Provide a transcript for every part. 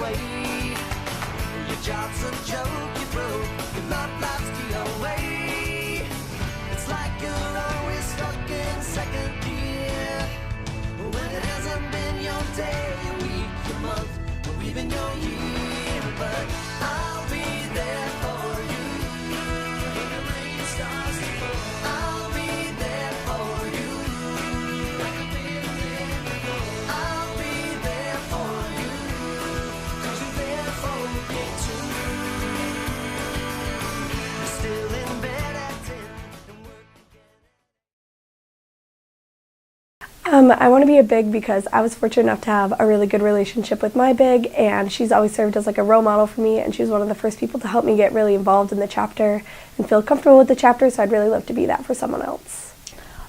way. Your job's a joke, you broke, your love life's the away. It's like you're always stuck in second gear, when it hasn't been your day, your week, your month, or even your year. But I'll be there for you when the rain starts to fall. I'll be there for you like I've been there before. I'll be there for you 'cause you're there for me too. You're still in bed at 10 and work again. I want to be a big because I was fortunate enough to have a really good relationship with my big, and she's always served as like a role model for me, and she was one of the first people to help me get really involved in the chapter and feel comfortable with the chapter, so I'd really love to be that for someone else.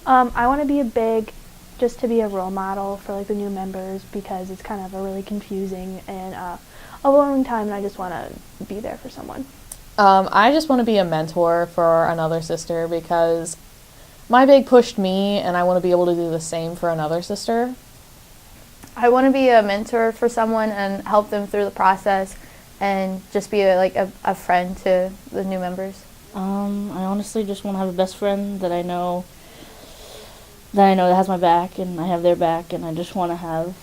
I want to be a big just to be a role model for like the new members, because it's kind of a really confusing and overwhelming time, and I just want to be there for someone. I just want to be a mentor for another sister because my big pushed me, and I want to be able to do the same for another sister. I want to be a mentor for someone and help them through the process and just be a friend to the new members. I honestly just want to have a best friend that I know that has my back and I have their back, and I just want to have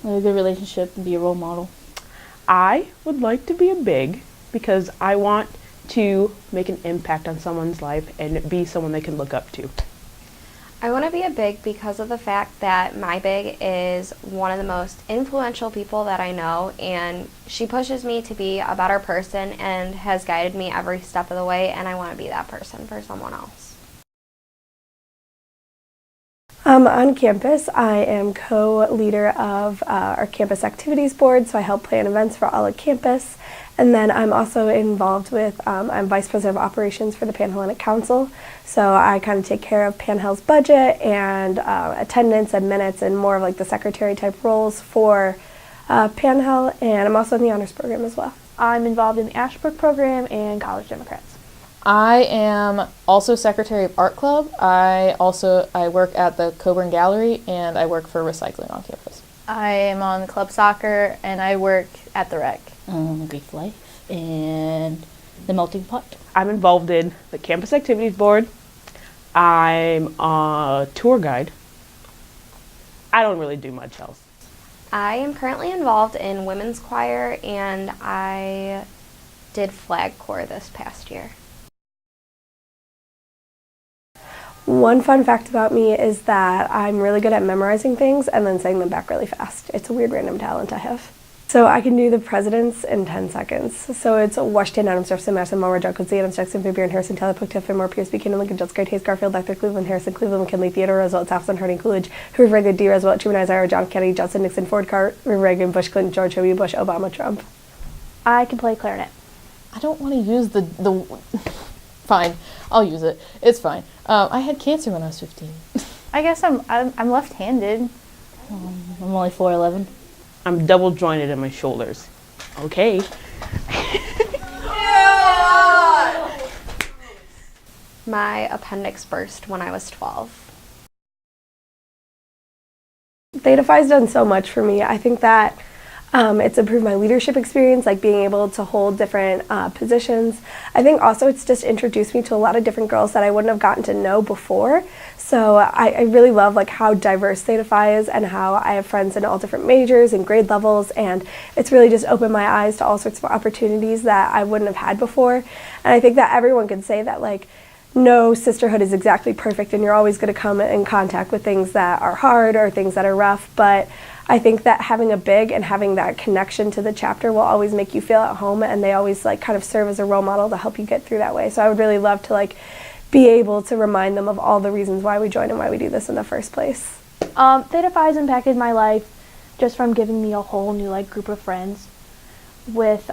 a good relationship and be a role model. I would like to be a big because I want to make an impact on someone's life and be someone they can look up to. I want to be a big because of the fact that my big is one of the most influential people that I know, and she pushes me to be a better person and has guided me every step of the way, and I want to be that person for someone else. On campus, I am co-leader of our campus activities board, so I help plan events for all of campus. And then I'm also involved with, I'm Vice President of Operations for the Panhellenic Council, so I kind of take care of Panhell's budget and attendance and minutes and more of like the secretary type roles for Panhell, and I'm also in the honors program as well. I'm involved in the Ashbrook program and College Democrats. I am also secretary of art club. I work at the Coburn Gallery, and I work for recycling on campus. I am on club soccer and I work at the rec. Grief Life and the Melting Pot. I'm involved in the campus activities board. I'm a tour guide. I don't really do much else. I am currently involved in women's choir, and I did flag corps this past year. One fun fact about me is that I'm really good at memorizing things and then saying them back really fast. It's a weird random talent I have. So I can do the presidents in 10 seconds. So it's Washington, Adams, Jefferson, Madison, Monroe, John Quincy, Adams, Jackson, Van Buren, Harrison, Taylor, Polk, Fillmore, Pierce, Buchanan, Lincoln, Jones, Gray, Hayes, Garfield, Dr. Cleveland, Harrison, Cleveland, McKinley, Theodore Roosevelt, Thompson, Harding, Coolidge, Hoover, Reagan, D. Roosevelt, Truman, Eisenhower, John Kennedy, Johnson, Nixon, Ford, Carter, Reagan, Bush, Clinton, George W. Bush, Obama, Trump. I can play clarinet. I don't want to use the Fine, I'll use it. It's fine. I had cancer when I was 15. I guess I'm left-handed. I'm only 4'11". I'm double jointed in my shoulders. Okay. My appendix burst when I was 12. Theta Phi's done so much for me. I think that it's improved my leadership experience, like being able to hold different positions. I think also it's just introduced me to a lot of different girls that I wouldn't have gotten to know before. So I really love like how diverse Theta Phi is and how I have friends in all different majors and grade levels, and it's really just opened my eyes to all sorts of opportunities that I wouldn't have had before. And I think that everyone can say that like no sisterhood is exactly perfect, and you're always going to come in contact with things that are hard or things that are rough, but I think that having a big and having that connection to the chapter will always make you feel at home, and they always like kind of serve as a role model to help you get through that way. So I would really love to like be able to remind them of all the reasons why we joined and why we do this in the first place. Theta Phi has impacted my life just from giving me a whole new like group of friends, with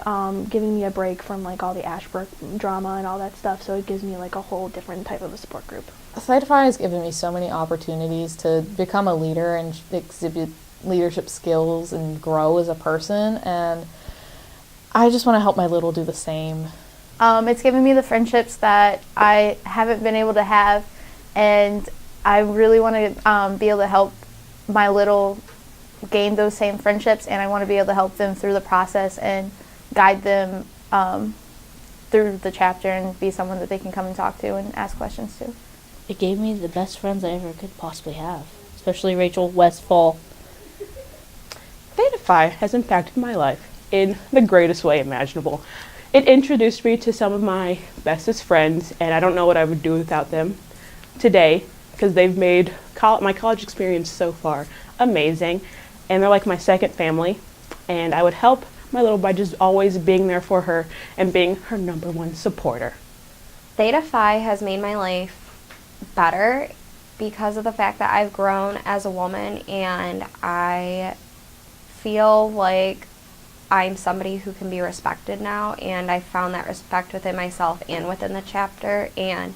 giving me a break from like all the Ashbrook drama and all that stuff, so it gives me like a whole different type of a support group. Theta Phi has given me so many opportunities to become a leader and exhibit leadership skills and grow as a person, and I just want to help my little do the same. It's given me the friendships that I haven't been able to have, and I really want to be able to help my little gained those same friendships, and I want to be able to help them through the process and guide them through the chapter and be someone that they can come and talk to and ask questions to. It gave me the best friends I ever could possibly have, especially Rachel Westfall. Theta Phi has impacted my life in the greatest way imaginable. It introduced me to some of my bestest friends, and I don't know what I would do without them today, because they've made my college experience so far amazing, and they're like my second family, and I would help my little by just always being there for her and being her #1 supporter. Theta Phi has made my life better because of the fact that I've grown as a woman, and I feel like I'm somebody who can be respected now, and I found that respect within myself and within the chapter, and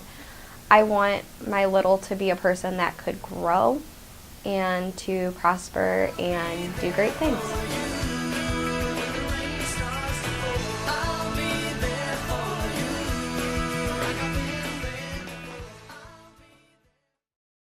I want my little to be a person that could grow and to prosper and do great things.